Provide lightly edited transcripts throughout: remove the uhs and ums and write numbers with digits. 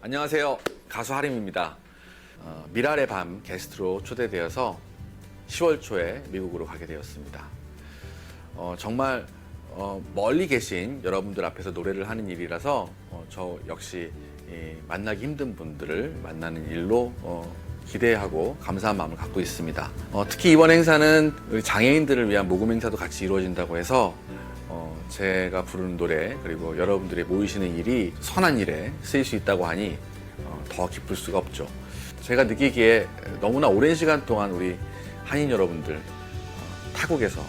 안녕하세요. 가수 하림입니다. 미랄의 밤 게스트로 초대되어서 10월 초에 미국으로 가게 되었습니다. 정말 멀리 계신 여러분들 앞에서 노래를 하는 일이라서 저 역시 만나기 힘든 분들을 만나는 일로 기대하고 감사한 마음을 갖고 있습니다. 특히 이번 행사는 우리 장애인들을 위한 모금 행사도 같이 이루어진다고 해서 제가 부르는 노래 그리고 여러분들이 모이시는 일이 선한 일에 쓰일 수 있다고 하니 더 기쁠 수가 없죠. 제가 느끼기에 너무나 오랜 시간 동안 우리 한인 여러분들 타국에서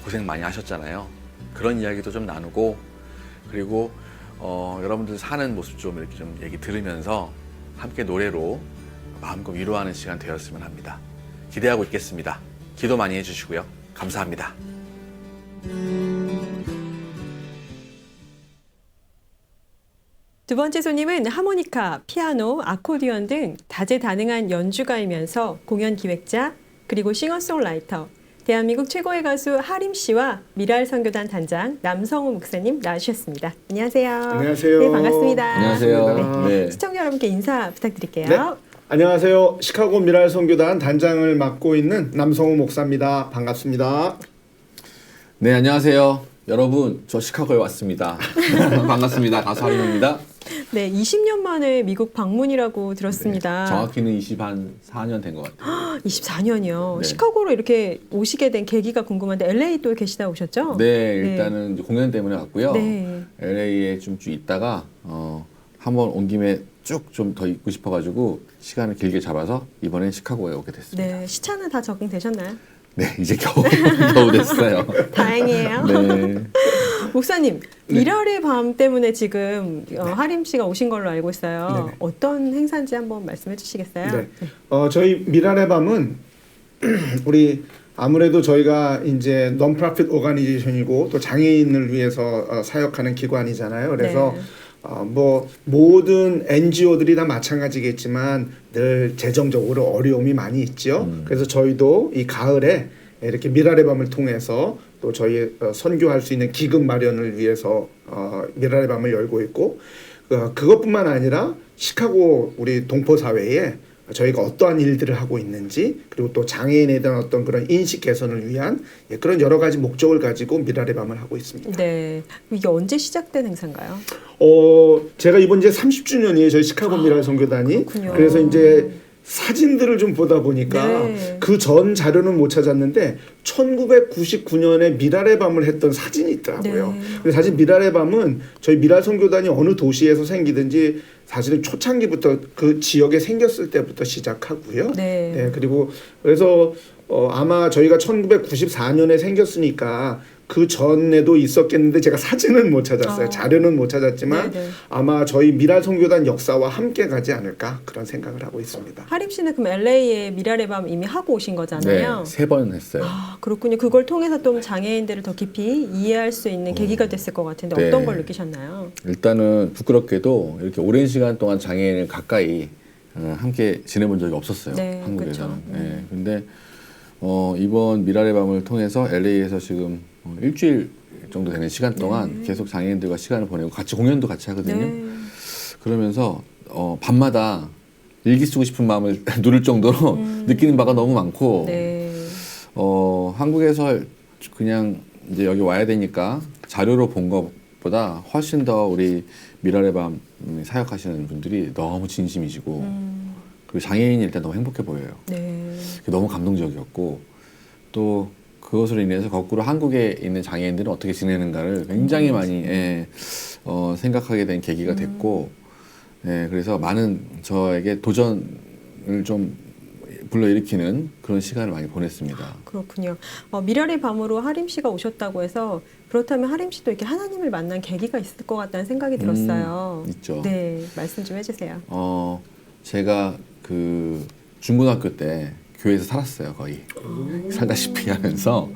고생 많이 하셨잖아요. 그런 이야기도 좀 나누고 그리고 여러분들 사는 모습 좀 이렇게 좀 얘기 들으면서 함께 노래로 마음껏 위로하는 시간 되었으면 합니다. 기대하고 있겠습니다. 기도 많이 해주시고요. 감사합니다. 두 번째 손님은 하모니카, 피아노, 아코디언 등 다재다능한 연주가이면서 공연 기획자 그리고 싱어송라이터, 대한민국 최고의 가수 하림 씨와 미랄 선교단 단장 남성우 목사님 나와주셨습니다. 안녕하세요. 안녕하세요. 네, 반갑습니다. 안녕하세요. 네. 시청자 여러분께 인사 부탁드릴게요. 네. 안녕하세요. 시카고 미랄 선교단 단장을 맡고 있는 남성우 목사입니다. 반갑습니다. 네, 안녕하세요. 여러분, 저 시카고에 왔습니다. 반갑습니다. 가수 하림입니다. 네, 20년 만에 미국 방문이라고 들었습니다. 정확히는 24년 된 것 같아요. 24년이요. 네. 시카고로 이렇게 오시게 된 계기가 궁금한데 LA 또 계시다 오셨죠? 네, 일단은 이제 공연 때문에 왔고요. 네. LA에 좀 있다가 한번 온 김에 쭉 좀 더 있고 싶어가지고 시간을 길게 잡아서 이번엔 시카고에 오게 됐습니다. 네, 시차는 다 적응되셨나요? 네, 이제 겨우 됐어요. 다행이에요. 네. 목사님, 미랄의 밤 때문에 지금 하림 씨가 오신 걸로 알고 있어요. 네네. 어떤 행사인지 한번 말씀해 주시겠어요? 네. 저희 미랄의 밤은 우리 아무래도 저희가 이제 non-profit 오가니제이션이고 또 장애인을 위해서 사역하는 기관이잖아요. 그래서 네. 뭐 모든 NGO들이 다 마찬가지겠지만 늘 재정적으로 어려움이 많이 있죠. 그래서 저희도 이 가을에 이렇게 미랄의 밤을 통해서 또 저희 선교할 수 있는 기금 마련을 위해서 미랄의 밤을 열고 있고 그것뿐만 아니라 시카고 우리 동포 사회에 저희가 어떠한 일들을 하고 있는지 그리고 또 장애인에 대한 어떤 그런 인식 개선을 위한 그런 여러 가지 목적을 가지고 미랄의 밤을 하고 있습니다. 네. 이게 언제 시작된 행사인가요? 제가 이번 이제 30주년이에요. 저희 시카고 미랄 선교단이. 그렇군요. 그래서 이제 사진들을 좀 보다 보니까 네. 그 전 자료는 못 찾았는데 1999년에 미랄의 밤을 했던 사진이 있더라고요. 네. 근데 사실 미랄의 밤은 저희 미랄 선교단이 어느 도시에서 생기든지 사실은 초창기부터 그 지역에 생겼을 때부터 시작하고요. 네. 네, 그리고 그래서 아마 저희가 1994년에 생겼으니까 그 전에도 있었겠는데 제가 사진은 못 찾았어요. 자료는 못 찾았지만 네네. 아마 저희 미랄 선교단 역사와 함께 가지 않을까 그런 생각을 하고 있습니다. 하림 씨는 그럼 LA에 미랄의 밤 이미 하고 오신 네, 거잖아요. 3번 했어요. 아, 그렇군요. 그걸 통해서 좀 장애인들을 더 깊이 이해할 수 있는 계기가 됐을 것 같은데 네. 어떤 걸 느끼셨나요? 일단은 부끄럽게도 이렇게 오랜 시간 동안 장애인을 가까이 함께 지내본 적이 없었어요. 네, 한국에서는. 그렇죠. 네, 근데 이번 미랄의 밤을 통해서 LA에서 지금 일주일 정도 되는 시간 동안 계속 장애인들과 시간을 보내고 같이 공연도 같이 하거든요. 네. 그러면서 밤마다 일기 쓰고 싶은 마음을 누를 정도로 느끼는 바가 너무 많고 네. 한국에서 그냥 이제 여기 와야 되니까 자료로 본 것보다 훨씬 더 우리 미랄의 밤 사역하시는 분들이 너무 진심이시고 그리고 장애인이 일단 너무 행복해 보여요. 네. 그게 너무 감동적이었고 또 그것으로 인해서 거꾸로 한국에 있는 장애인들은 어떻게 지내는가를 굉장히 많이 생각하게 된 계기가 됐고 그래서 많은 저에게 도전을 좀 불러일으키는 그런 시간을 많이 보냈습니다. 그렇군요. 미랄의 밤으로 하림 씨가 오셨다고 해서 그렇다면 하림 씨도 이렇게 하나님을 만난 계기가 있을 것 같다는 생각이 들었어요. 있죠. 네, 말씀 좀 해주세요. 제가 그 중고등학교 때 교회에서 살았어요, 거의. 살다시피 하면서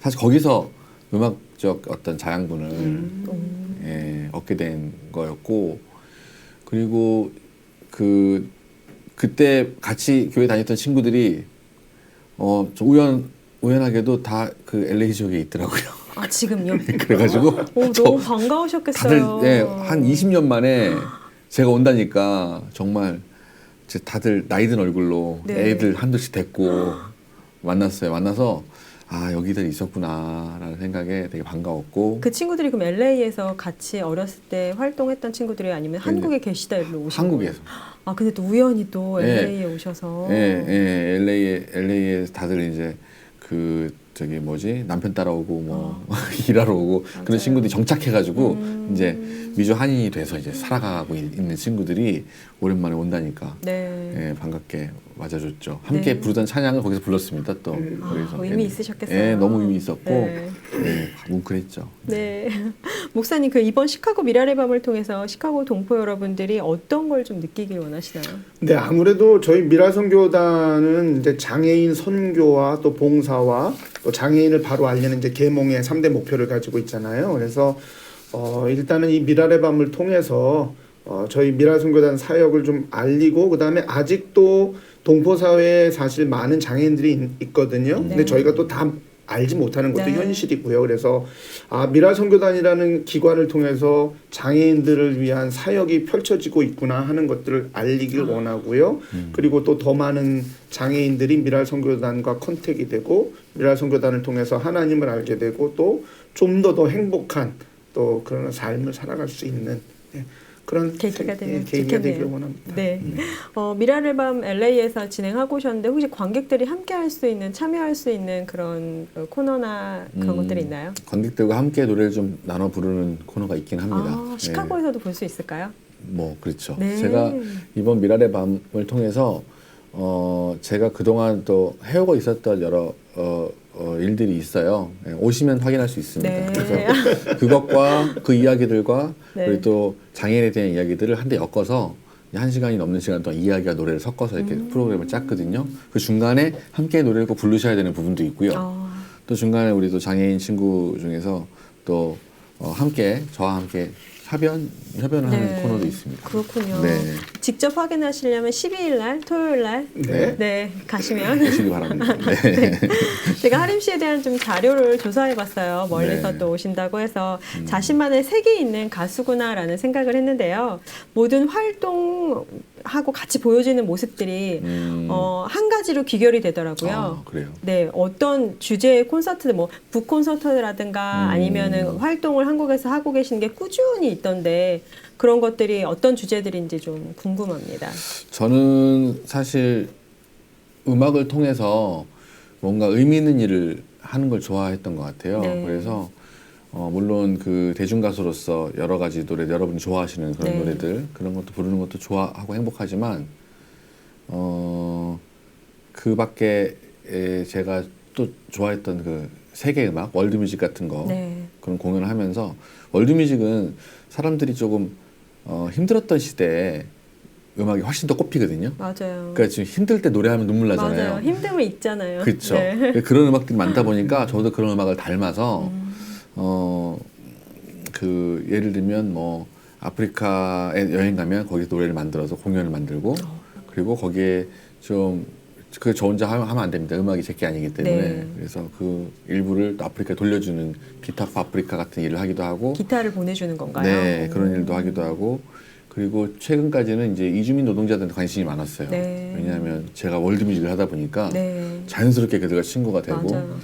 사실 거기서 음악적 어떤 자양분을 얻게 된 거였고 그리고 그때 같이 교회 다녔던 친구들이 좀 우연하게도 다 그 LA 지역에 있더라고요. 아, 지금요? 그래가지고 너무 반가우셨겠어요. 다들 한 20년 만에 제가 온다니까 정말 다들 나이 든 얼굴로 네. 애들 한둘씩 데리고 만났어요. 만나서 아 여기들 있었구나라는 생각에 되게 반가웠고 그 친구들이 그럼 LA에서 같이 어렸을 때 활동했던 친구들이 아니면 한국에 계시다 일로 오신 한국에서 거예요? 아 근데 또 우연히 또 예. LA에 오셔서 LA에 다들 이제 그 저기 뭐지 남편 따라오고 뭐 일하러 오고 맞아요. 그런 친구들이 정착해가지고 이제 미주 한인이 돼서 이제 살아가고 있는 친구들이 오랜만에 온다니까 네. 예, 반갑게 맞아줬죠. 함께 네. 부르던 찬양을 거기서 불렀습니다. 또 거기서 의미 있으셨겠어요. 예, 너무 의미 있었고 네. 예, 뭉클했죠. 네. 목사님 그 이번 시카고 미랄의 밤을 통해서 시카고 동포 여러분들이 어떤 걸 좀 느끼길 원하시나요? 네, 아무래도 저희 미라선교단은 이제 장애인 선교와 또 봉사와 또 장애인을 바로 알리는 이제 계몽의 3대 목표를 가지고 있잖아요. 그래서 일단은 이 미랄의 밤을 통해서 저희 미라선교단 사역을 좀 알리고 그다음에 아직도 동포 사회에 사실 많은 장애인들이 있거든요. 네. 근데 저희가 또 다 알지 못하는 것도 네. 현실이고요. 그래서 미라선교단이라는 기관을 통해서 장애인들을 위한 사역이 펼쳐지고 있구나 하는 것들을 알리길 원하고요. 그리고 또 더 많은 장애인들이 미랄선교단과 컨택이 되고 미랄선교단을 통해서 하나님을 알게 되고 또 좀 더 행복한 또 그런 삶을 살아갈 수 있는 그런 계기가 되면 계기가 되길 좋겠네요. 원합니다. 네. 미랄의 밤 LA에서 진행하고 오셨는데 혹시 관객들이 함께 할 수 있는 참여할 수 있는 그런 코너나 그런 것들이 있나요? 관객들과 함께 노래를 좀 나눠 부르는 코너가 있긴 합니다. 아, 시카고에서도 볼 수 있을까요? 뭐 그렇죠. 네. 제가 이번 미랄의 밤을 통해서 제가 그동안 또 해오고 있었던 여러 일들이 있어요. 예, 오시면 확인할 수 있습니다. 네. 그래서 그것과 그 이야기들과 네. 그리고 또 장애인에 대한 이야기들을 한데 엮어서 1시간이 넘는 시간 동안 이야기와 노래를 섞어서 이렇게 프로그램을 짰거든요. 그 중간에 함께 노래를 꼭 부르셔야 되는 부분도 있고요. 또 중간에 우리 또 장애인 친구 중에서 또 함께 저와 함께 협연을 하는 네. 코너도 있습니다. 그렇군요. 네. 직접 확인하시려면 12일 날 토요일 날 네. 가시면 보시기 바랍니다. 네. 제가 하림 씨에 대한 좀 자료를 조사해봤어요. 멀리서 네. 또 오신다고 해서 자신만의 색이 있는 가수구나라는 생각을 했는데요. 모든 활동하고 같이 보여지는 모습들이 한 가지로 귀결이 되더라고요. 그래요. 네, 어떤 주제의 콘서트, 뭐 북콘서트라든가 아니면은 활동을 한국에서 하고 계신 게 꾸준히 있던데 그런 것들이 어떤 주제들인지 좀 궁금합니다. 저는 사실 음악을 통해서 뭔가 의미 있는 일을 하는 걸 좋아했던 것 같아요. 네. 그래서 물론 그 대중 가수로서 여러 가지 노래 여러분이 좋아하시는 그런 네. 노래들 그런 것도 부르는 것도 좋아하고 행복하지만 그 밖에 제가 또 좋아했던 그 세계 음악 월드뮤직 같은 거 네. 그런 공연을 하면서 월드뮤직은 사람들이 조금 힘들었던 시대에 음악이 훨씬 더 꼽히거든요. 맞아요. 그러니까 지금 힘들 때 노래하면 눈물 나잖아요. 맞아요. 힘듦이 있잖아요. 그렇죠. 네. 그런 음악들이 많다 보니까 저도 그런 음악을 닮아서 그 예를 들면 뭐 아프리카에 여행 가면 거기서 노래를 만들어서 공연을 만들고 그리고 거기에 좀 그 저 혼자 하면 안 됩니다. 음악이 제게 아니기 때문에 네. 그래서 그 일부를 또 아프리카에 돌려주는 기타 아프리카 같은 일을 하기도 하고 기타를 보내주는 건가요? 네 그런 일도 하기도 하고 그리고 최근까지는 이제 이주민 노동자들한테 관심이 많았어요. 네. 왜냐하면 제가 월드뮤직을 하다 보니까 네. 자연스럽게 그들과 친구가 되고 맞아요.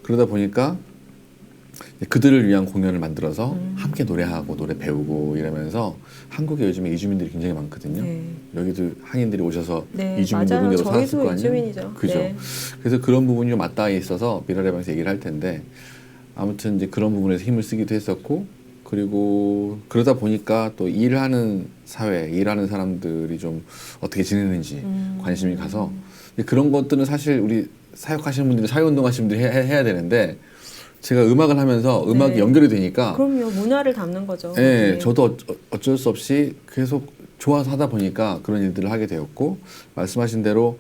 그러다 보니까 그들을 위한 공연을 만들어서 함께 노래하고 노래 배우고 이러면서 한국에 요즘에 이주민들이 굉장히 많거든요. 네. 여기도 한인들이 오셔서 네, 이주민 맞아요. 노동자로 살았을 저희도 거 아니에요. 이주민이죠. 그죠. 네. 그래서 그런 부분이 좀 맞닿아 있어서 미랄의 방에서 얘기를 할 텐데 아무튼 이제 그런 부분에서 힘을 쓰기도 했었고 그리고 그러다 보니까 또 일하는 사회, 일하는 사람들이 좀 어떻게 지내는지 관심이 가서 그런 것들은 사실 우리 사역하시는 분들이 사회운동하시는 분들이 해야 되는데 제가 음악을 하면서 음악이 네. 연결이 되니까 그럼요. 문화를 담는 거죠. 네, 네. 저도 어쩔 수 없이 계속 좋아서 하다 보니까 그런 일들을 하게 되었고 말씀하신 대로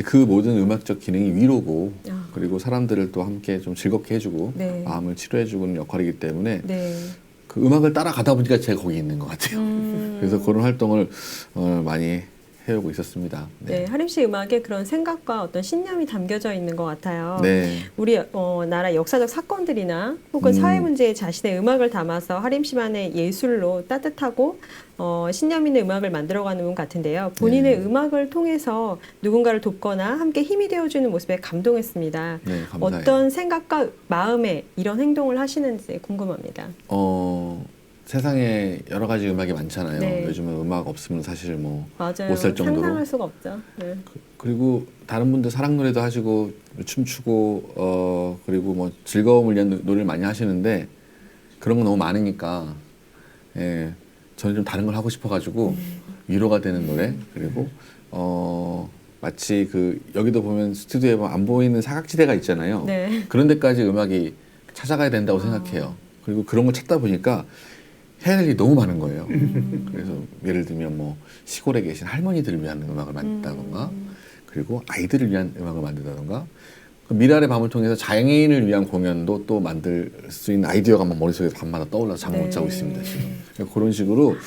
그 모든 음악적 기능이 위로고 아. 그리고 사람들을 또 함께 좀 즐겁게 해주고 네. 마음을 치료해주는 역할이기 때문에 네. 그 음악을 따라가다 보니까 제가 거기 있는 것 같아요. 그래서 그런 활동을 많이 해오고 있었습니다. 네, 하림 씨 음악에 그런 생각과 어떤 신념이 담겨져 있는 것 같아요. 네. 우리 나라 역사적 사건들이나 혹은 사회 문제에 자신의 음악을 담아서 하림 씨만의 예술로 따뜻하고 신념 있는 음악을 만들어가는 분 같은데요. 본인의 음악을 통해서 누군가를 돕거나 함께 힘이 되어주는 모습에 감동했습니다. 네, 감사해요. 어떤 생각과 마음에 이런 행동을 하시는지 궁금합니다. 세상에 여러 가지 음악이 많잖아요. 네. 요즘은 음악 없으면 사실 뭐 맞아요. 못 살 정도로. 상상할 수가 없죠. 네. 그리고 다른 분들 사랑 노래도 하시고 춤추고 그리고 뭐 즐거움을 위한 노래를 많이 하시는데 그런 거 너무 많으니까 예, 저는 좀 다른 걸 하고 싶어가지고 위로가 되는 노래 그리고 마치 그 여기도 보면 스튜디오에 보면 안 보이는 사각지대가 있잖아요. 네. 그런 데까지 음악이 찾아가야 된다고 생각해요. 그리고 그런 걸 찾다 보니까 해야 될 일이 너무 많은 거예요. 그래서 예를 들면 뭐 시골에 계신 할머니들을 위한 음악을 만든다던가 그리고 아이들을 위한 음악을 만든다던가 그 미랄의 밤을 통해서 장애인을 위한 공연도 또 만들 수 있는 아이디어가 막 머릿속에서 밤마다 떠올라서 잠 못 자고 있습니다. 지금. 그러니까 그런 식으로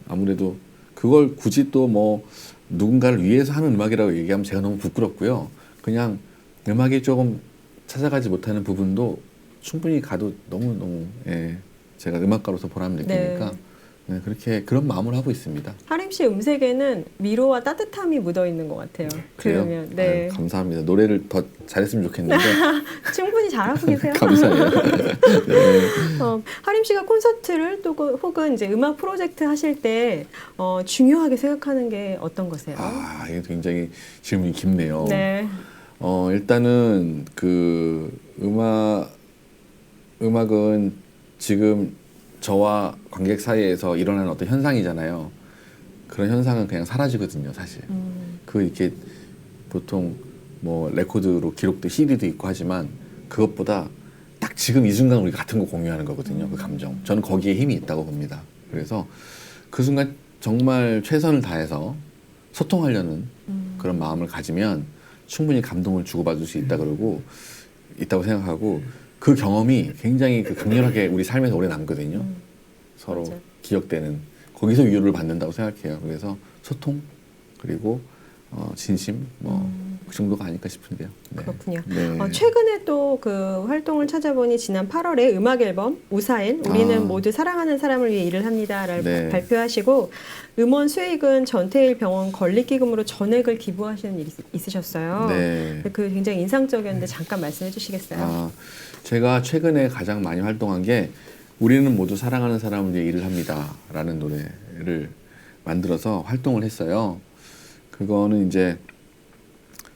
아무래도 그걸 굳이 또 뭐 누군가를 위해서 하는 음악이라고 얘기하면 제가 너무 부끄럽고요. 그냥 음악이 조금 찾아가지 못하는 부분도 충분히 가도 너무너무 예, 제가 음악가로서 보람 느끼니까 네, 그렇게 그런 마음을 하고 있습니다. 하림 씨 음색에는 위로와 따뜻함이 묻어 있는 것 같아요. 그래요? 들으면 네. 아유, 감사합니다. 노래를 더 잘했으면 좋겠는데 충분히 잘하고 계세요. 감사해요. 네. 하림 씨가 콘서트를 또 혹은 이제 음악 프로젝트 하실 때 중요하게 생각하는 게 어떤 거세요? 아, 이게 굉장히 질문이 깊네요. 네. 일단은 그 음악은 지금 저와 관객 사이에서 일어나는 어떤 현상이잖아요. 그런 현상은 그냥 사라지거든요, 사실. 그 이렇게 보통 뭐 레코드로 기록된 CD도 있고 하지만 그것보다 딱 지금 이 순간 우리가 같은 거 공유하는 거거든요, 그 감정. 저는 거기에 힘이 있다고 봅니다. 그래서 그 순간 정말 최선을 다해서 소통하려는 그런 마음을 가지면 충분히 감동을 주고받을 수 있다고 생각하고 그 경험이 굉장히 강렬하게 우리 삶에서 오래 남거든요. 서로 맞아요. 기억되는 거기서 위로를 받는다고 생각해요. 그래서 소통 그리고 진심 그 정도가 아닐까 싶은데요. 네. 그렇군요. 네. 최근에 또 그 활동을 찾아보니 지난 8월에 음악 앨범 우사일 우리는 모두 사랑하는 사람을 위해 일을 합니다를 네. 발표하시고 음원 수익은 전태일 병원 건립기금으로 전액을 기부하시는 일이 있으셨어요. 네. 그 굉장히 인상적이었는데 잠깐 말씀해 주시겠어요? 제가 최근에 가장 많이 활동한 게 우리는 모두 사랑하는 사람을 위해 일을 합니다 라는 노래를 만들어서 활동을 했어요. 그거는 이제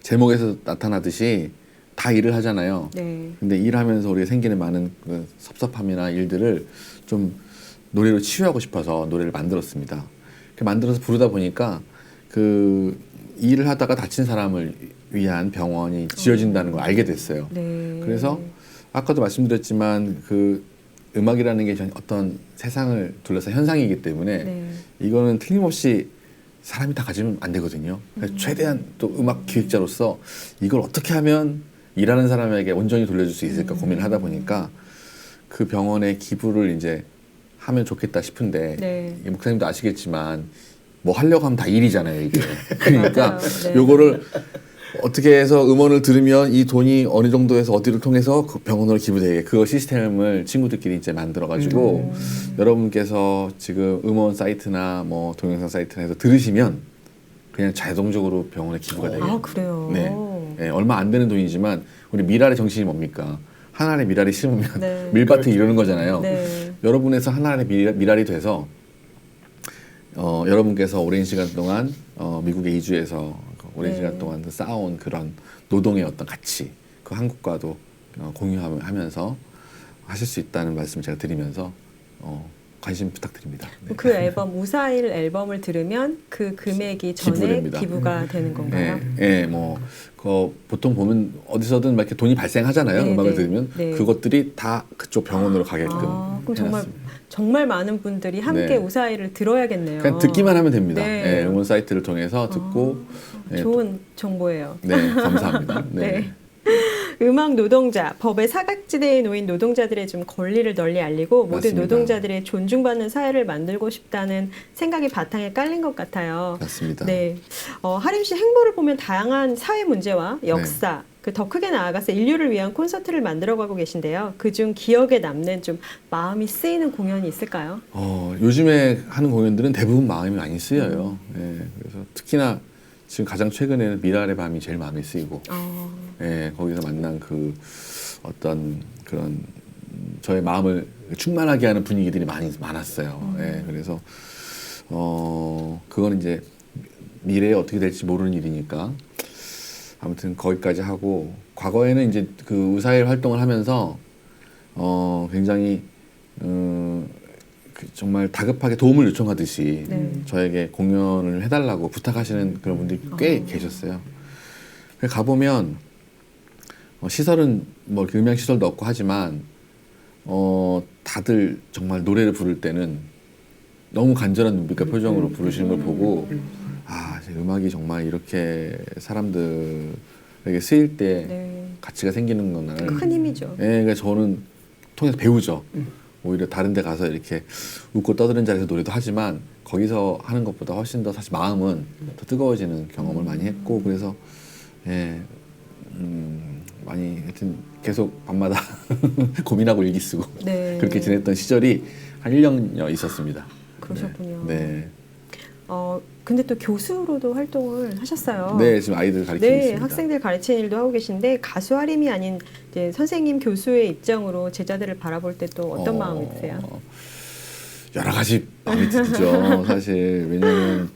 제목에서 나타나듯이 다 일을 하잖아요. 네. 근데 일하면서 우리가 생기는 많은 그 섭섭함이나 일들을 좀 노래로 치유하고 싶어서 노래를 만들었습니다. 만들어서 부르다 보니까 그 일을 하다가 다친 사람을 위한 병원이 지어진다는 걸 알게 됐어요. 네. 그래서 아까도 말씀드렸지만 그 음악이라는 게 어떤 세상을 둘러싼 현상이기 때문에 네. 이거는 틀림없이 사람이 다 가지면 안 되거든요. 그래서 최대한 또 음악 기획자로서 이걸 어떻게 하면 일하는 사람에게 온전히 돌려줄 수 있을까 고민을 하다 보니까 그 병원에 기부를 이제 하면 좋겠다 싶은데 네. 이 목사님도 아시겠지만 뭐 하려고 하면 다 일이잖아요, 이게. 그러니까 맞아요. 네. 요거를 어떻게 해서 음원을 들으면 이 돈이 어느 정도에서 어디를 통해서 그 병원으로 기부되게 그거 시스템을 친구들끼리 이제 만들어가지고 여러분께서 지금 음원 사이트나 뭐 동영상 사이트나 해서 들으시면 그냥 자동적으로 병원에 기부가 되게. 아, 그래요? 네, 얼마 안 되는 돈이지만 우리 미랄의 정신이 뭡니까? 한 알의 미랄이 심으면 네. 밀밭을 이루는 거잖아요. 네. 여러분에서 한 알의 미랄이 돼서 여러분께서 오랜 시간 동안 미국에 이주해서 오랜 네. 시간 동안 쌓아온 그런 노동의 어떤 가치, 그 한국과도 공유하면서 하실 수 있다는 말씀을 제가 드리면서 관심 부탁드립니다. 네. 그 앨범 우사일 앨범을 들으면 그 금액이 전액 기부됩니다. 기부가 되는 건가요? 네, 보통 보면 어디서든 막 이렇게 돈이 발생하잖아요. 네, 음악을 네. 들으면 네. 그것들이 다 그쪽 병원으로 가게끔 그럼 정말 해놨습니다. 정말 많은 분들이 함께 네. 우사일을 들어야겠네요. 그냥 듣기만 하면 됩니다. 네. 음원 사이트를 통해서 듣고 좋은 정보예요. 네, 감사합니다. 네. 음악 노동자, 법의 사각지대에 놓인 노동자들의 좀 권리를 널리 알리고 모든 맞습니다. 노동자들의 존중받는 사회를 만들고 싶다는 생각이 바탕에 깔린 것 같아요. 맞습니다. 네, 하림 씨 행보를 보면 다양한 사회 문제와 역사, 그 더 크게 나아가서 인류를 위한 콘서트를 만들어가고 계신데요. 그중 기억에 남는 좀 마음이 쓰이는 공연이 있을까요? 요즘에 하는 공연들은 대부분 마음이 많이 쓰여요. 예, 그래서 특히나 지금 가장 최근에는 미랄의 밤이 제일 마음에 쓰이고, 예, 거기서 만난 그 어떤 그런 저의 마음을 충만하게 하는 분위기들이 많았어요. 예, 그래서 그건 이제 미래에 어떻게 될지 모르는 일이니까 아무튼 거기까지 하고, 과거에는 이제 그 의사일 활동을 하면서 굉장히 정말 다급하게 도움을 요청하듯이 저에게 공연을 해달라고 부탁하시는 그런 분들이 꽤 계셨어요. 가보면 시설은 뭐 이렇게 음향 시설도 없고 하지만 다들 정말 노래를 부를 때는 너무 간절한 눈빛과 표정으로 부르시는 걸 보고, 아, 음악이 정말 이렇게 사람들에게 쓰일 때 가치가 생기는구나. 큰 힘이죠. 예, 그러니까 저는 통해서 배우죠. 오히려 다른 데 가서 이렇게 웃고 떠드는 자리에서 노래도 하지만 거기서 하는 것보다 훨씬 더 사실 마음은 더 뜨거워지는 경험을 많이 했고, 그래서 예, 많이 하여튼 계속 밤마다 고민하고 일기 쓰고 네. 그렇게 지냈던 시절이 한 1년여 있었습니다. 그러셨군요. 네. 근데 또 교수로도 활동을 하셨어요. 네, 지금 아이들 가르치고 네, 있습니다. 학생들 가르치는 일도 하고 계신데 가수 하림이 아닌 이제 선생님 교수의 입장으로 제자들을 바라볼 때 또 어떤 마음이 드세요? 여러 가지 마음이 들죠. 사실 왜냐하면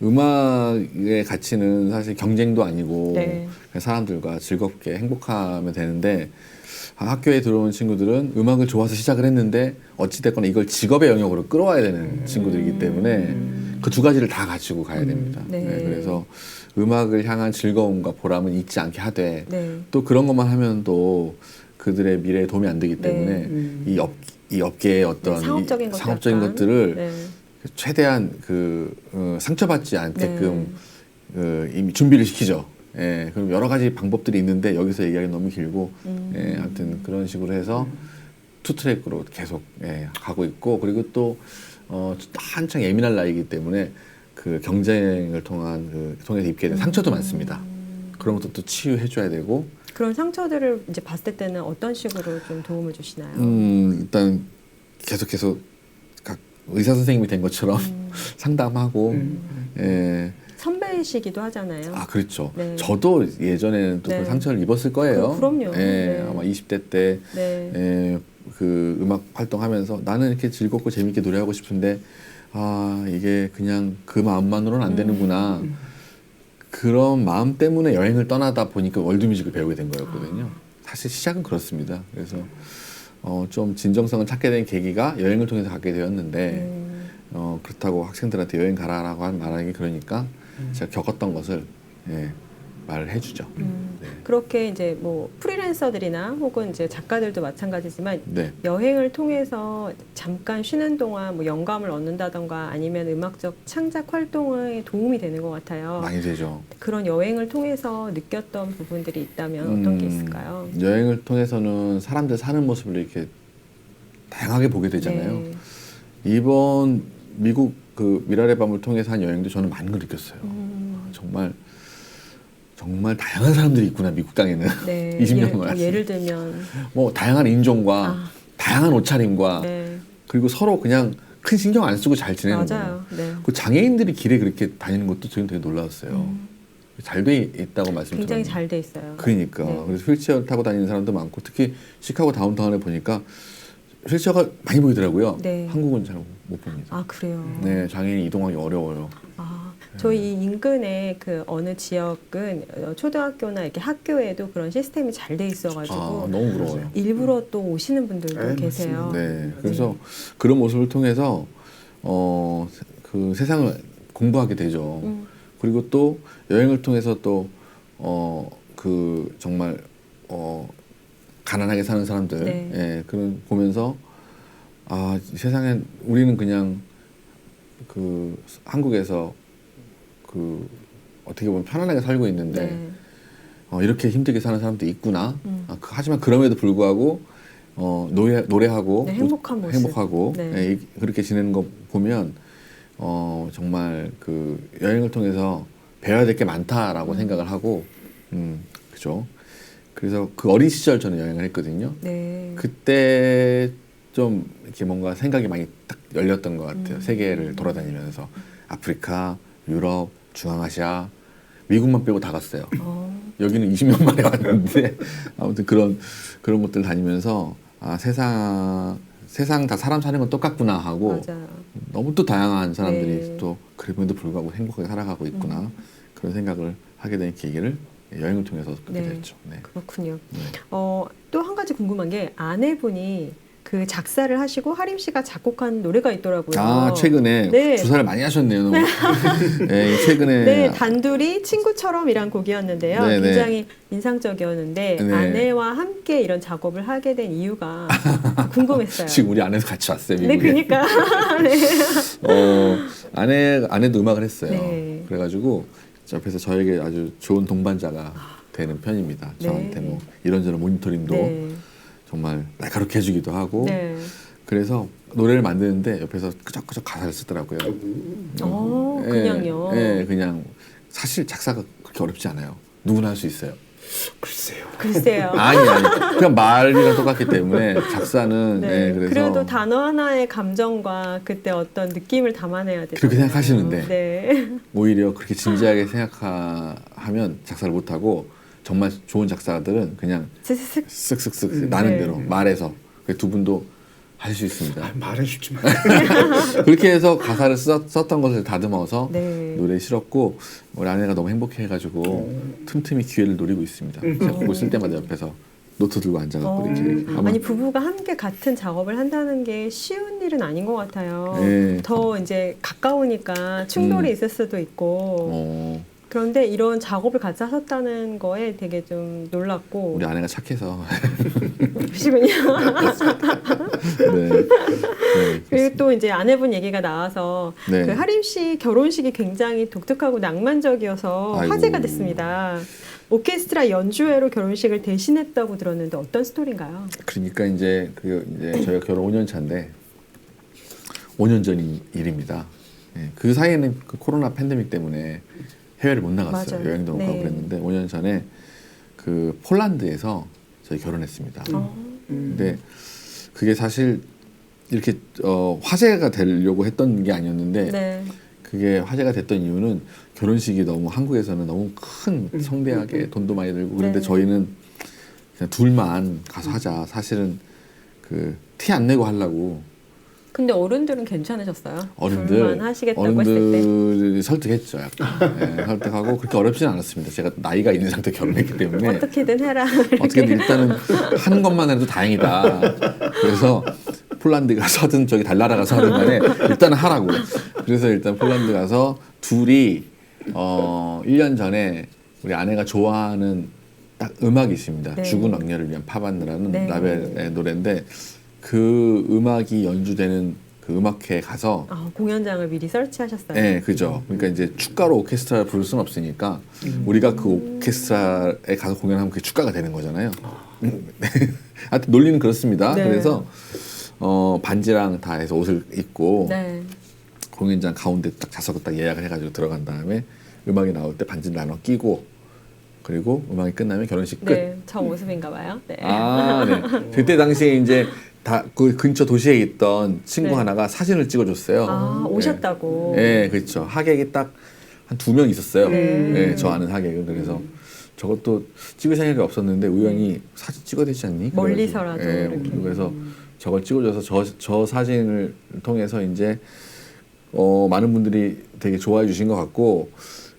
음악의 가치는 사실 경쟁도 아니고 네. 그냥 사람들과 즐겁게 행복하면 되는데, 학교에 들어온 친구들은 음악을 좋아서 시작을 했는데 어찌됐거나 이걸 직업의 영역으로 끌어와야 되는 친구들이기 때문에 그 두 가지를 다 가지고 가야 됩니다. 네. 네, 그래서 음악을 향한 즐거움과 보람은 잊지 않게 하되 네. 또 그런 것만 하면 또 그들의 미래에 도움이 안 되기 때문에 이 업계의 어떤 상업적인 것들 상업적인 약간. 것들을 네. 최대한 상처받지 않게끔 이미 준비를 시키죠. 예, 그럼 여러 가지 방법들이 있는데 여기서 얘기하기 너무 길고, 예, 아무튼 그런 식으로 해서 투트랙으로 계속 가고 있고, 그리고 또 한창 예민할 나이이기 때문에 그 경쟁을 통해서 입게 된 상처도 많습니다. 그런 것도 또 치유해줘야 되고. 그런 상처들을 이제 봤을 때는 어떤 식으로 좀 도움을 주시나요? 일단 계속해서 각 의사 선생님이 된 것처럼 상담하고, 예. 선배이시기도 하잖아요. 아, 그렇죠. 네. 저도 예전에는 또 네. 그 상처를 입었을 거예요. 그럼요. 예, 네. 아마 20대 때 네. 그 음악 활동하면서 나는 이렇게 즐겁고 재밌게 노래하고 싶은데, 아, 이게 그냥 그 마음만으로는 안 되는구나. 그런 마음 때문에 여행을 떠나다 보니까 월드뮤직을 배우게 된 거였거든요. 사실 시작은 그렇습니다. 그래서 좀 진정성을 찾게 된 계기가 여행을 통해서 갖게 되었는데, 그렇다고 학생들한테 여행 가라라고 말하기 그러니까 제가 겪었던 것을 말을 해주죠. 네. 그렇게 이제 뭐 프리랜서들이나 혹은 이제 작가들도 마찬가지지만 네. 여행을 통해서 잠깐 쉬는 동안 뭐 영감을 얻는다던가 아니면 음악적 창작 활동에 도움이 되는 것 같아요. 많이 되죠. 그런 여행을 통해서 느꼈던 부분들이 있다면 어떤 게 있을까요? 여행을 통해서는 사람들 사는 모습을 이렇게 다양하게 보게 되잖아요. 네. 이번 미국 그 미랄의 밤을 통해서 한 여행도 저는 많은 걸 느꼈어요. 정말 다양한 사람들이 있구나, 미국 땅에는. 네. 20년 만에. 예를 들면 뭐 다양한 인종과 다양한 옷차림과 네. 그리고 서로 그냥 큰 신경 안 쓰고 잘 지내는 거예요. 맞아요. 네. 그 장애인들이 길에 그렇게 다니는 것도 저는 되게 놀라웠어요. 잘 돼 있다고 말씀 굉장히 드렸는데. 잘 돼 있어요. 그러니까 네. 그래서 휠체어 타고 다니는 사람도 많고, 특히 시카고 다운타운에 보니까 휠체어가 많이 보이더라고요. 네. 한국은 잘 못 봅니다. 아, 그래요. 네, 장애인이 이동하기 어려워요. 저희 이 인근의 그 어느 지역은 초등학교나 이렇게 학교에도 그런 시스템이 잘 돼 있어가지고 너무 부러워요. 일부러 또 오시는 분들도 계세요. 네, 그래서 그런 모습을 통해서 그 세상을 공부하게 되죠. 그리고 또 여행을 통해서 또 그 정말 가난하게 사는 사람들, 네. 예, 그런 보면서 아, 세상엔 우리는 그냥 그 한국에서 그 어떻게 보면 편안하게 살고 있는데 네. 이렇게 힘들게 사는 사람도 있구나. 하지만 그럼에도 불구하고 노래하고 네, 행복한 모습. 행복하고 네. 예, 그렇게 지내는 거 보면 정말 그 여행을 통해서 배워야 될 게 많다라고 생각을 하고 그죠. 그래서 그 어린 시절 저는 여행을 했거든요. 네. 그때 좀 이렇게 뭔가 생각이 많이 딱 열렸던 것 같아요. 세계를 돌아다니면서 아프리카, 유럽, 중앙아시아, 미국만 빼고 다 갔어요. 여기는 20년 만에 왔는데 아무튼 그런 곳들 다니면서 세상 다 사람 사는 건 똑같구나 하고 맞아요. 너무 또 다양한 사람들이 네. 또 그럼에도 불구하고 행복하게 살아가고 있구나 그런 생각을 하게 된 계기를 여행을 통해서 그렇게 네. 됐죠. 네. 그렇군요. 네. 또 한 가지 궁금한 게 아내분이 그 작사를 하시고 하림 씨가 작곡한 노래가 있더라고요. 최근에 네. 조사를 많이 하셨네요. 네, 최근에 네, 단둘이 친구처럼이란 곡이었는데요. 네, 네. 굉장히 인상적이었는데 네. 아내와 함께 이런 작업을 하게 된 이유가 궁금했어요. 지금 우리 아내도 같이 왔어요. 네, 미국에. 그러니까. 네. 아내도 음악을 했어요. 네. 그래가지고 옆에서 저에게 아주 좋은 동반자가 되는 편입니다. 네. 저한테 뭐 이런저런 모니터링도 네. 정말 날카롭게 해주기도 하고 네. 그래서 노래를 만드는데 옆에서 끄적끄적 가사를 쓰더라고요. 그냥요. 그냥 사실 작사가 그렇게 어렵지 않아요. 누구나 할 수 있어요. 글쎄요. 글쎄요. 아니 그냥 말이랑 똑같기 때문에 작사는 네. 그래서 그래도 단어 하나의 감정과 그때 어떤 느낌을 담아내야 돼요. 그렇게 생각하시는데. 네. 오히려 그렇게 진지하게 생각하면 작사를 못하고 정말 좋은 작사들은 그냥 슥슥. 쓱쓱쓱 나는 네. 대로 말해서 두 분도 할 수 있습니다. 말은 쉽지만 그렇게 해서 가사를 썼던 것을 다듬어서 네. 노래에 실었고 우리 아내가 너무 행복해가지고 틈틈이 기회를 노리고 있습니다. 제가 곡을 쓸 때마다 옆에서 노트 들고 앉아갖고 이렇게 아마 아니 부부가 함께 같은 작업을 한다는 게 쉬운 일은 아닌 것 같아요. 네. 더 이제 가까우니까 충돌이 있을 수도 있고 어, 그런데 이런 작업을 같이 하셨다는 거에 되게 좀 놀랐고 우리 아내가 착해서 그러시군요. 네. 네, 그리고 또 이제 아내분 얘기가 나와서 네. 그 하림 씨 결혼식이 굉장히 독특하고 낭만적이어서 아이고. 화제가 됐습니다. 오케스트라 연주회로 결혼식을 대신했다고 들었는데 어떤 스토리인가요? 그러니까 이제 저희가 결혼 5년 차인데 5년 전 일입니다. 예, 그 사이에는 그 코로나 팬데믹 때문에 해외를 못 나갔어요. 맞아요. 여행도 못 네. 가고 그랬는데 5년 전에 그 폴란드에서 저희 결혼했습니다. 근데 그게 사실 이렇게 화제가 되려고 했던 게 아니었는데 네. 그게 화제가 됐던 이유는 결혼식이 너무 한국에서는 너무 큰 성대하게 돈도 많이 들고 그런데 네. 저희는 그냥 둘만 가서 하자. 사실은 그 티 안 내고 하려고 근데 어른들은 괜찮으셨어요? 어른들 둘만 하시겠다고 했을 때. 어른들이 설득했죠. 약간. 네, 설득하고 그렇게 어렵진 않았습니다. 제가 나이가 있는 상태 결혼했기 때문에 어떻게든 해라. 어떻게든 일단은 하는 것만 해도 다행이다. 그래서 폴란드 가서 하든 저기 달나라 가서 하든 간에 일단은 하라고. 그래서 일단 폴란드 가서 둘이 1년 전에 우리 아내가 좋아하는 딱 음악이 있습니다. 네. 죽은 왕녀를 위한 파반드라는 네. 라벨의 노래인데 그 음악이 연주되는 그 음악회에 가서 공연장을 미리 설치하셨어요. 네, 그죠. 그러니까 이제 축가로 오케스트라를 부를 수는 없으니까 우리가 그 오케스트라에 가서 공연하면 그게 축가가 되는 거잖아요. 하여튼 논리는 그렇습니다. 네. 그래서 반지랑 다 해서 옷을 입고 네. 공연장 가운데 딱 좌석을 딱 예약을 해가지고 들어간 다음에 음악이 나올 때 반지를 나눠 끼고 그리고 음악이 끝나면 결혼식 끝. 네, 저 모습인가 봐요. 네. 네. 그때 당시에 이제 다 그 근처 도시에 있던 친구 네. 하나가 사진을 찍어줬어요. 오셨다고. 네, 그렇죠. 하객이 딱 한 2명 있었어요. 네. 네, 저 아는 하객은. 그래서 저것도 찍을 생각이 없었는데 우연히 사진 찍어야 되지 않니? 멀리서라도 그래가지고, 이렇게. 그래서 저걸 찍어줘서 저 사진을 통해서 이제 많은 분들이 되게 좋아해 주신 것 같고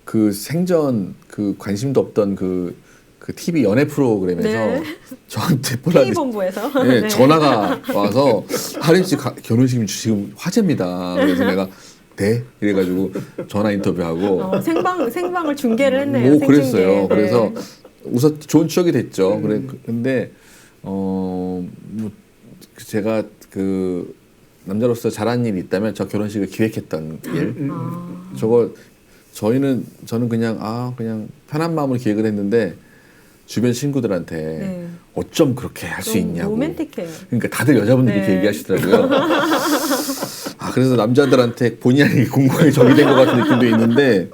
그 생전 그 관심도 없던 그 TV 연애 프로그램에서 네. 저한테 폴란드 K본부에서. 네, 네. 전화가 와서 하림 씨 결혼식이 지금 화제입니다. 그래서 내가 네 이래가지고 전화 인터뷰하고 생방을 중계를 했네요. 뭐 생중계. 그랬어요. 네. 그래서 우선 좋은 추억이 됐죠. 근데 뭐 제가 그 남자로서 잘한 일이 있다면 저 결혼식을 기획했던 일. 저는 그냥 그냥 편한 마음으로 기획을 했는데 주변 친구들한테 네. 어쩜 그렇게 할 수 좀 있냐고. 로맨틱해요. 그러니까 다들 여자분들이 네. 이렇게 얘기하시더라고요. 아, 그래서 남자들한테 본의 아니게 공공의 적이 된 것 같은 느낌도 있는데,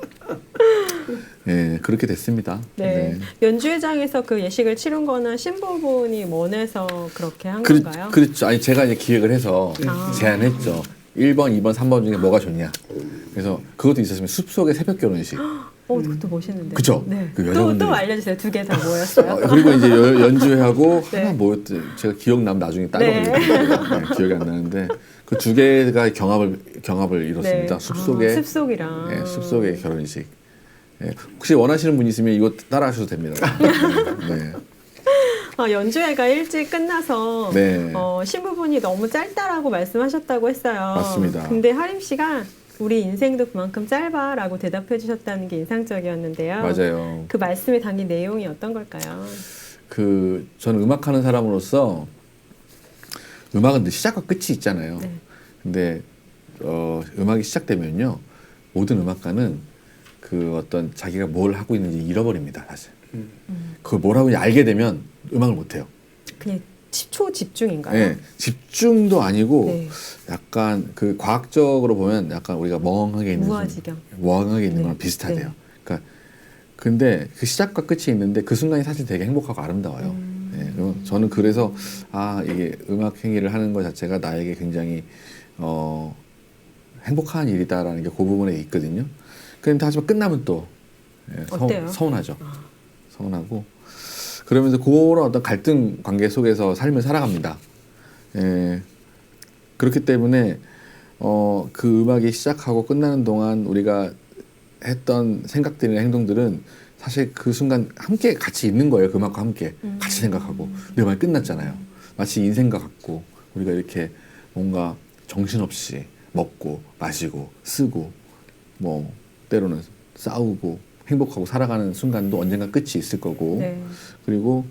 예, 그렇게 됐습니다. 네. 연주회장에서 그 예식을 치른 거는 신부분이 원해서 그렇게 한 건가요? 그렇죠. 아니, 제가 이제 기획을 해서 제안했죠. 1번, 2번, 3번 중에 뭐가 좋냐. 그래서 그것도 있었으면 숲속의 새벽 결혼식. 그것도 멋있는데. 그쵸? 네. 그 또 여자분들이. 알려주세요. 두 개 다 뭐였어요? 그리고 이제 연주회하고 네. 하나 뭐였지? 제가 기억나면 나중에 따로 네. 네, 기억이 안 나는데 그 두 개가 경합을 이뤘습니다. 숲속에 숲속이랑. 예, 숲속의 결혼식. 예, 혹시 원하시는 분 있으면 이거 따라하셔도 됩니다. 네. 연주회가 일찍 끝나서 네. 신부분이 너무 짧다라고 말씀하셨다고 했어요. 맞습니다. 근데 하림 씨가 우리 인생도 그만큼 짧아라고 대답해 주셨다는 게 인상적이었는데요. 맞아요. 그 말씀에 담긴 내용이 어떤 걸까요? 저는 음악하는 사람으로서 음악은 시작과 끝이 있잖아요. 네. 근데 음악이 시작되면요, 모든 음악가는 그 어떤 자기가 뭘 하고 있는지 잃어버립니다, 사실. 그걸 뭘 하고 있는지 알게 되면 음악을 못 해요. 그냥 초집중인가요? 네, 집중도 아니고 네. 약간 그 과학적으로 보면 약간 우리가 멍하게 있는 무아지경. 멍하게 있는 네. 거랑 비슷하대요. 네. 그러니까 근데 그 시작과 끝이 있는데 그 순간이 사실 되게 행복하고 아름다워요. 네, 그리고 저는 그래서 이게 음악 행위를 하는 것 자체가 나에게 굉장히 행복한 일이다라는 게 그 부분에 있거든요. 그런데 하지만 끝나면 또 어때요? 서운하죠. 서운하고 그러면서 그런 어떤 갈등 관계 속에서 삶을 살아갑니다. 예, 그렇기 때문에 그 음악이 시작하고 끝나는 동안 우리가 했던 생각들이나 행동들은 사실 그 순간 함께 같이 있는 거예요. 그 음악과 함께 같이 생각하고 내 음악이 끝났잖아요. 마치 인생과 같고 우리가 이렇게 뭔가 정신없이 먹고 마시고 쓰고 뭐 때로는 싸우고 행복하고 살아가는 순간도 언젠가 끝이 있을 거고 네. 그리고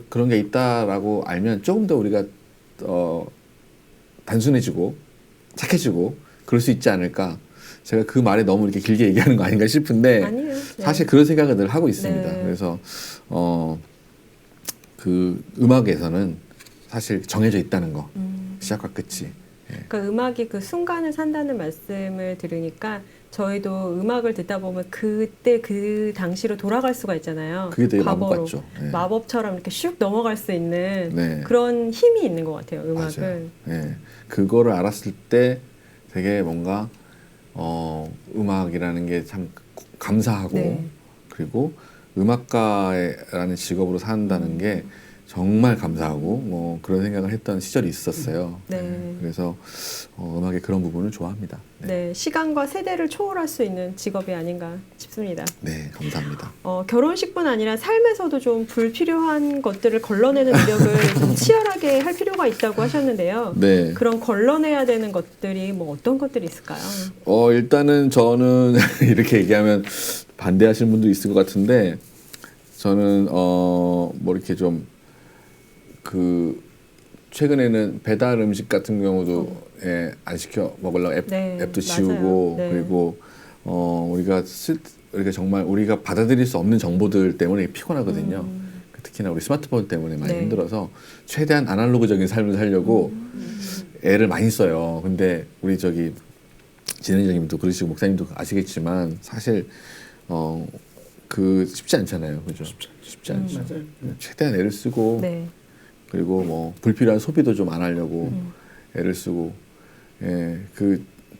그런 게 있다라고 알면 조금 더 우리가 단순해지고 착해지고 그럴 수 있지 않을까. 제가 그 말에 너무 이렇게 길게 얘기하는 거 아닌가 싶은데 아니에요. 네. 사실 그런 생각을 늘 하고 있습니다. 네. 그래서 그 음악에서는 사실 정해져 있다는 거 시작과 끝이. 그러니까 음악이 그 순간을 산다는 말씀을 들으니까 저희도 음악을 듣다 보면 그때 그 당시로 돌아갈 수가 있잖아요. 그게 되게 마법 과거로. 같죠. 네. 마법처럼 이렇게 슉 넘어갈 수 있는 네. 그런 힘이 있는 것 같아요. 음악은. 맞아요. 예. 그거를 알았을 때 되게 뭔가 음악이라는 게 참 감사하고 네. 그리고 음악가라는 직업으로 산다는 게 정말 감사하고 뭐 그런 생각을 했던 시절이 있었어요. 네. 그래서 음악의 그런 부분을 좋아합니다. 네. 네, 시간과 세대를 초월할 수 있는 직업이 아닌가 싶습니다. 네, 감사합니다. 결혼식뿐 아니라 삶에서도 좀 불필요한 것들을 걸러내는 노력을 좀 치열하게 할 필요가 있다고 하셨는데요. 네. 그런 걸러내야 되는 것들이 뭐 어떤 것들이 있을까요? 일단은 저는 이렇게 얘기하면 반대하시는 분도 있을 것 같은데 저는 뭐 이렇게 좀 최근에는 배달 음식 같은 경우도 안 시켜 먹으려고 네, 앱도 맞아요. 지우고 네. 그리고 우리가 정말 우리가 받아들일 수 없는 정보들 때문에 피곤하거든요. 특히나 우리 스마트폰 때문에 많이 네. 힘들어서 최대한 아날로그적인 삶을 살려고 애를 많이 써요. 근데 우리 진행자님도 그러시고 목사님도 아시겠지만 사실 쉽지 않잖아요. 그죠? 쉽지 않죠. 맞아요. 최대한 애를 쓰고 네. 그리고 뭐 불필요한 소비도 좀 안 하려고 애를 쓰고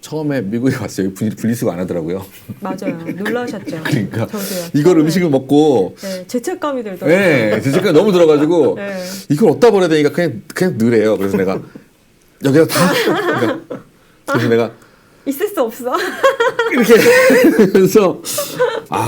처음에 미국에 왔어요. 분리수거 안 하더라고요. 맞아요. 놀라셨죠? 그러니까 저도요. 이걸 처음에. 음식을 먹고 네, 죄책감이 들더라고요. 죄책감이 너무 들어가지고 네. 이걸 어디다 버려야 되니까 그냥 넣으래요. 그래서 내가 여기다 그래서 내가 있을 수 없어. 이렇게 그래서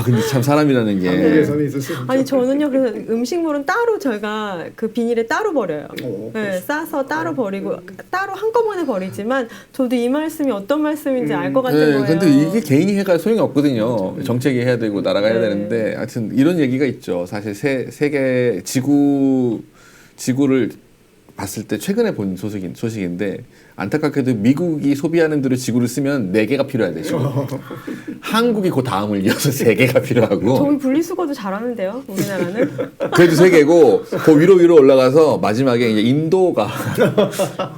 근데 참 사람이라는 게 한국에서는 있을 수 없죠. 아니 저는요. 그래서 음식물은 따로 저희가 그 비닐에 따로 버려요. 네, 싸서 따로 버리고 따로 한꺼번에 버리지만 저도 이 말씀이 어떤 말씀인지 알 것 같은 거예요. 근데 이게 개인이 해가 소용이 없거든요. 정책이 해야 되고 나라가 해야 네. 되는데 하여튼 이런 얘기가 있죠. 사실 세계 지구를 봤을 때 최근에 본 소식인데 안타깝게도 미국이 소비하는 대로 지구를 쓰면 4개가 필요하대 지금. 한국이 그 다음을 이어서 3개가 필요하고. 저희 분리수거도 잘하는데요, 우리나라는. 그래도 3개고 그 위로 올라가서 마지막에 이제 인도가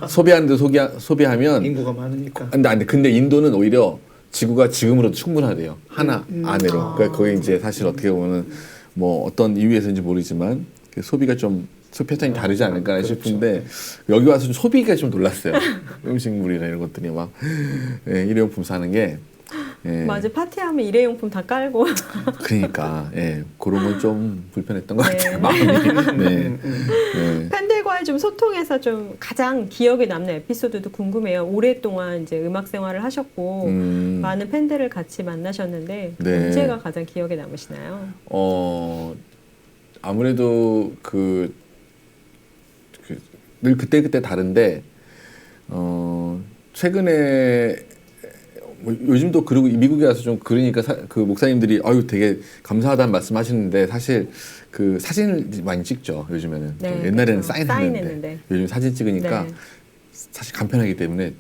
소비하는 대로 소비하면. 인구가 많으니까. 근데 인도는 오히려 지구가 지금으로도 충분하대요. 하나 안으로. 그러니까 거기 이제 사실 어떻게 보면은 뭐 어떤 이유에서인지 모르지만 그 소비가 좀 소비 패턴이 다르지 않을까 그렇죠. 싶은데 여기 와서 좀 소비가 좀 놀랐어요. 음식물이나 이런 것들이 막 예, 일회용품 사는 게 예, 맞아, 파티하면 일회용품 다 깔고. 그러니까 예, 그런 건 좀 불편했던 것 네. 같아요. 마음이. 네. 네. 팬들과의 좀 소통에서 좀 가장 기억에 남는 에피소드도 궁금해요. 오랫동안 이제 음악 생활을 하셨고 많은 팬들을 같이 만나셨는데 네. 언제가 가장 기억에 남으시나요? 아무래도 늘 그때 다른데 최근에 뭐 요즘도 그러고 미국에 와서 좀 그러니까 그 목사님들이 아유 되게 감사하다는 말씀하시는데 사실 그 사진을 많이 찍죠 요즘에는. 네, 좀 옛날에는 그렇죠. 사인했는데 사인했는데. 요즘 사진 찍으니까 네. 사실 간편하기 때문에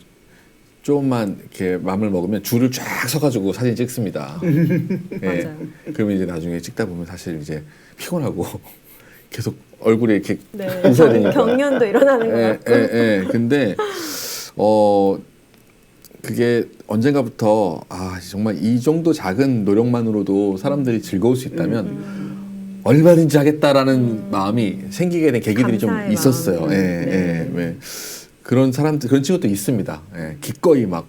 조금만 이렇게 마음을 먹으면 줄을 쫙 서가지고 사진 찍습니다. 예. 맞아요. 그러면 이제 나중에 찍다 보면 사실 이제 피곤하고 계속 얼굴에 이렇게 네, 웃어야 되니까. 경련도 일어나는 것 같고. 근데 그게 언젠가부터 정말 이 정도 작은 노력만으로도 사람들이 즐거울 수 있다면 얼마든지 하겠다라는 마음이 생기게 된 계기들이 좀 감사의 있었어요. 마음. 왜 그런 친구도 있습니다. 예, 기꺼이 막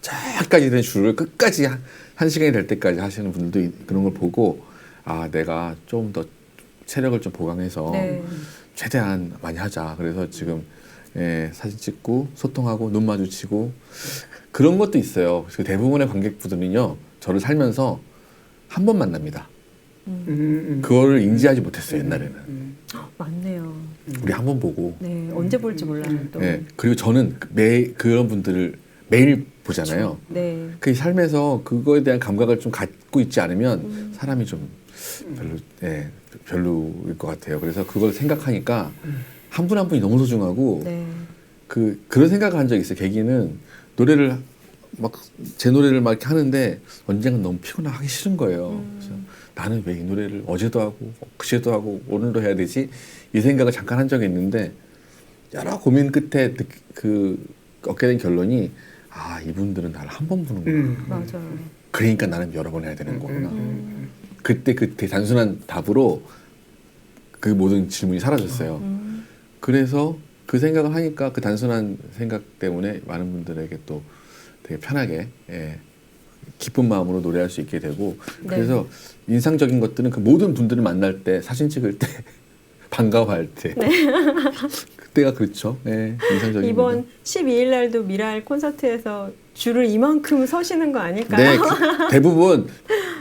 저까지 된 줄을 끝까지 한 시간이 될 때까지 하시는 분들도 그런 걸 보고 내가 좀 더 체력을 좀 보강해서 네. 최대한 많이 하자. 그래서 지금 사진 찍고 소통하고 눈 마주치고 그런 것도 있어요. 그래서 대부분의 관객분들은요 저를 살면서 한 번 만납니다. 그거를 인지하지 못했어요 옛날에는. 맞네요. 우리 한 번 보고. 네, 언제 볼지 몰라요 또. 그리고 저는 그런 분들을 매일 보잖아요. 네. 그 삶에서 그거에 대한 감각을 좀 갖고 있지 않으면 사람이 좀 별로일 것 같아요. 그래서 그걸 생각하니까 한 분 한 분이 너무 소중하고 네. 그런 생각을 한 적이 있어요. 계기는 노래를 제 노래를 막 이렇게 하는데 언젠가 너무 피곤하고 하기 싫은 거예요. 그래서 나는 왜 이 노래를 어제도 하고 그제도 하고 오늘도 해야 되지? 이 생각을 잠깐 한 적이 있는데 여러 고민 끝에 얻게 된 결론이 이분들은 나를 한 번 보는구나. 맞아요. 그러니까 나는 여러 번 해야 되는 거구나. 그때 그 단순한 답으로 그 모든 질문이 사라졌어요. 그래서 그 생각을 하니까 그 단순한 생각 때문에 많은 분들에게 또 되게 편하게 기쁜 마음으로 노래할 수 있게 되고 그래서 인상적인 것들은 그 모든 분들을 만날 때 사진 찍을 때 반가워할 때 그때가 그렇죠. 인상적인 이번 12일 날도 미랄 콘서트에서 줄을 이만큼 서시는 거 아닐까요? 네, 대부분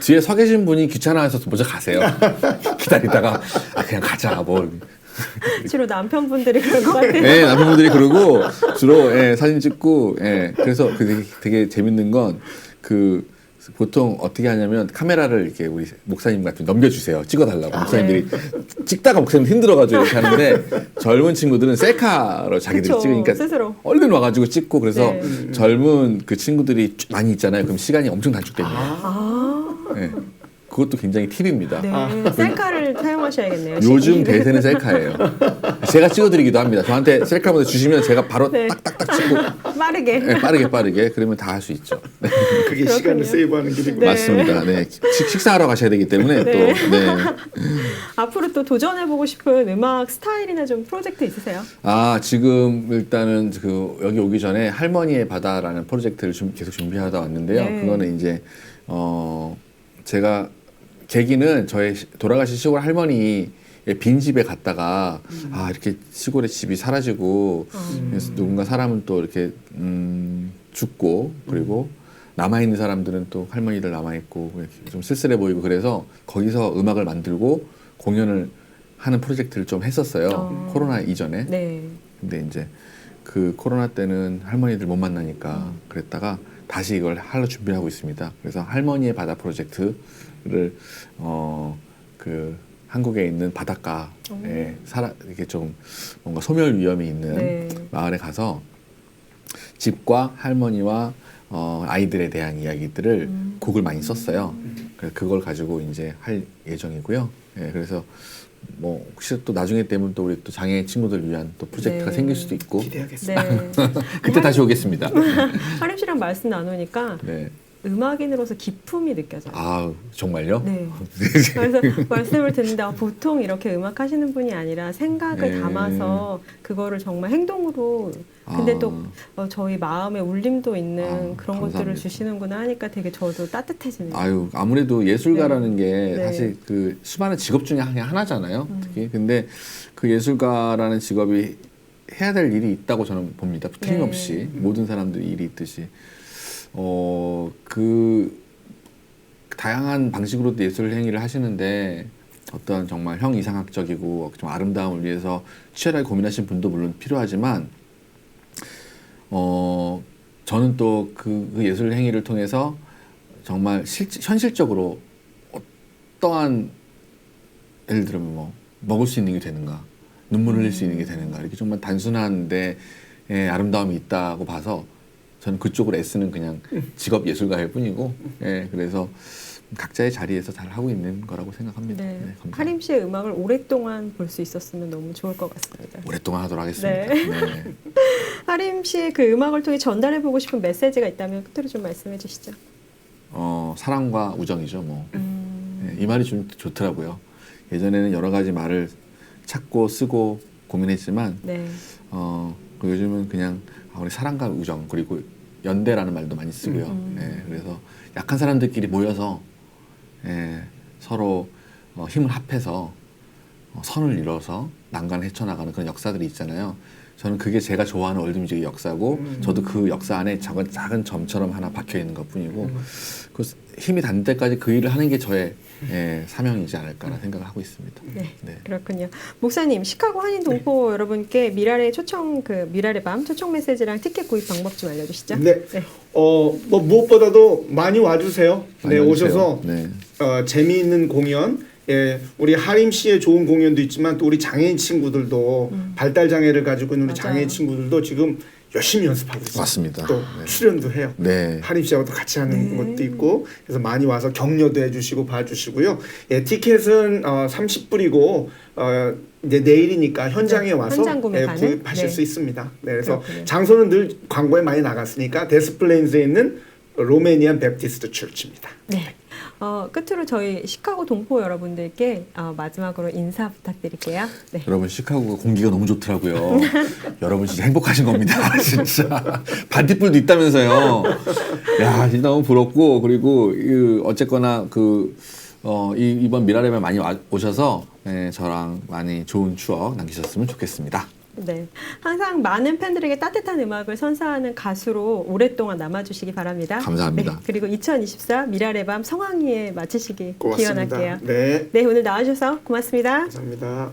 뒤에 서 계신 분이 귀찮아해서 먼저 가세요. 기다리다가 그냥 가자 뭐. 주로 남편분들이 그럴 것 같아요. 네, 남편분들이 그러고 주로 사진 찍고 그래서 되게 재밌는 건 보통 어떻게 하냐면 카메라를 이렇게 우리 목사님 같은 넘겨주세요. 찍어달라고. 목사님들이 찍다가 목사님 힘들어가지고 이렇게 하는데 젊은 친구들은 셀카로 자기들이 그쵸, 찍으니까 스스로. 얼른 와가지고 찍고 그래서 네. 젊은 그 친구들이 많이 있잖아요. 그럼 시간이 엄청 단축됩니다. 네. 그것도 굉장히 팁입니다. 네, 셀카를 사용하셔야겠네요. 요즘 대세는 셀카예요. 제가 찍어드리기도 합니다. 저한테 셀카 먼저 주시면 제가 바로 네. 딱딱딱 찍고 빠르게. 빠르게 그러면 다 할 수 있죠. 네. 그게 그렇군요. 시간을 세이브하는 길이고. 네. 맞습니다. 네. 식사하러 가셔야 되기 때문에 네. 또 앞으로 또 도전해보고 싶은 음악 스타일이나 좀 프로젝트 있으세요? 지금 일단은 여기 오기 전에 할머니의 바다라는 프로젝트를 계속 준비하다 왔는데요. 네. 그거는 이제 제가 계기는 저의 돌아가신 시골 할머니의 빈집에 갔다가 이렇게 시골의 집이 사라지고 그래서 누군가 사람은 또 이렇게 죽고 그리고 남아있는 사람들은 또 할머니들 남아있고 이렇게 좀 쓸쓸해 보이고 그래서 거기서 음악을 만들고 공연을 하는 프로젝트를 좀 했었어요. 코로나 이전에. 네. 근데 이제 그 코로나 때는 할머니들 못 만나니까 그랬다가 다시 이걸 하려 준비하고 있습니다. 그래서 할머니의 바다 프로젝트를 한국에 있는 바닷가에 이게 좀 뭔가 소멸 위험이 있는 네. 마을에 가서 집과 할머니와 아이들에 대한 이야기들을 곡을 많이 썼어요. 그래서 그걸 가지고 이제 할 예정이고요. 예, 그래서 뭐 혹시 또 나중에 되면 또 우리 또 장애 친구들 위한 또 프로젝트가 네. 생길 수도 있고 기대하겠습니다. 네. 그때 다시 오겠습니다. 하림 씨랑 말씀 나누니까 네. 음악인으로서 기품이 느껴져요. 아 정말요? 네. 그래서 말씀을 듣는데 보통 이렇게 음악 하시는 분이 아니라 생각을 네. 담아서 그거를 정말 행동으로 근데 또 저희 마음에 울림도 있는 그런 것들을 감사합니다. 주시는구나 하니까 되게 저도 따뜻해지네요. 아유 아무래도 예술가라는 게 네. 사실 그 수많은 직업 중에 그냥 하나잖아요. 특히 근데 그 예술가라는 직업이 해야 될 일이 있다고 저는 봅니다. 틀림없이 모든 사람들이 일이 있듯이 그 다양한 방식으로도 예술 행위를 하시는데 어떤 정말 형이상학적이고 좀 아름다움을 위해서 치열하게 고민하신 분도 물론 필요하지만 저는 또 그 예술 행위를 통해서 정말 현실적으로 어떠한 예를 들면 뭐 먹을 수 있는 게 되는가 눈물 흘릴 수 있는 게 되는가 이렇게 정말 단순한데 아름다움이 있다고 봐서 저는 그쪽으로 애쓰는 그냥 직업 예술가일 뿐이고 그래서 각자의 자리에서 잘 하고 있는 거라고 생각합니다. 네. 네, 감사합니다. 하림 씨의 음악을 오랫동안 볼 수 있었으면 너무 좋을 것 같습니다. 오랫동안 하도록 하겠습니다. 네. 네. 하림 씨의 그 음악을 통해 전달해보고 싶은 메시지가 있다면 끝으로 좀 말씀해 주시죠. 사랑과 우정이죠. 뭐. 이 말이 좀 좋더라고요. 예전에는 여러 가지 말을 찾고 쓰고 고민했지만 네. 요즘은 그냥 우리 사랑과 우정 그리고 연대라는 말도 많이 쓰고요. 그래서 약한 사람들끼리 모여서 서로 힘을 합해서 선을 이뤄서 난간을 헤쳐나가는 그런 역사들이 있잖아요. 저는 그게 제가 좋아하는 월드뮤직의 역사고 저도 그 역사 안에 작은 점처럼 하나 박혀 있는 것뿐이고 그 힘이 닿는 때까지 그 일을 하는 게 저의 사명이지 않을까라는 생각을 하고 있습니다. 네, 네. 그렇군요. 목사님, 시카고 한인 동포 여러분께 미랄의 미랄의 밤 초청 메시지랑 티켓 구입 방법 좀 알려주시죠. 네. 뭐 무엇보다도 많이 와주세요. 많이 네, 와주세요. 오셔서 네. 재미있는 공연, 우리 하림 씨의 좋은 공연도 있지만 또 우리 장애인 친구들도 발달 장애를 가지고 있는 우리 맞아요. 장애인 친구들도 지금 열심히 연습하고 있어요. 맞습니다. 또 네. 출연도 해요. 네. 하림 씨하고도 같이 하는 것도 있고 그래서 많이 와서 격려도 해주시고 봐주시고요. 티켓은 30불이고 이제 내일이니까 현장에 와서 현장 구매 가능? 구입하실 네. 수 있습니다. 네, 그래서 그렇군요. 장소는 늘 광고에 많이 나갔으니까 데스플레인스에 있는 로메니안 베프티스트 처치입니다. 네. 끝으로 저희 시카고 동포 여러분들께 마지막으로 인사 부탁드릴게요. 네. 여러분 시카고가 공기가 너무 좋더라고요. 여러분 진짜 행복하신 겁니다. 진짜 반딧불도 있다면서요. 야 진짜 너무 부럽고 그리고 어쨌거나 이번 미라레벨 많이 오셔서 저랑 많이 좋은 추억 남기셨으면 좋겠습니다. 네. 항상 많은 팬들에게 따뜻한 음악을 선사하는 가수로 오랫동안 남아주시기 바랍니다. 감사합니다. 네. 그리고 2024 미랄의 밤 성황리에 마치시기 고맙습니다. 기원할게요. 네, 네, 오늘 나와주셔서 고맙습니다. 감사합니다.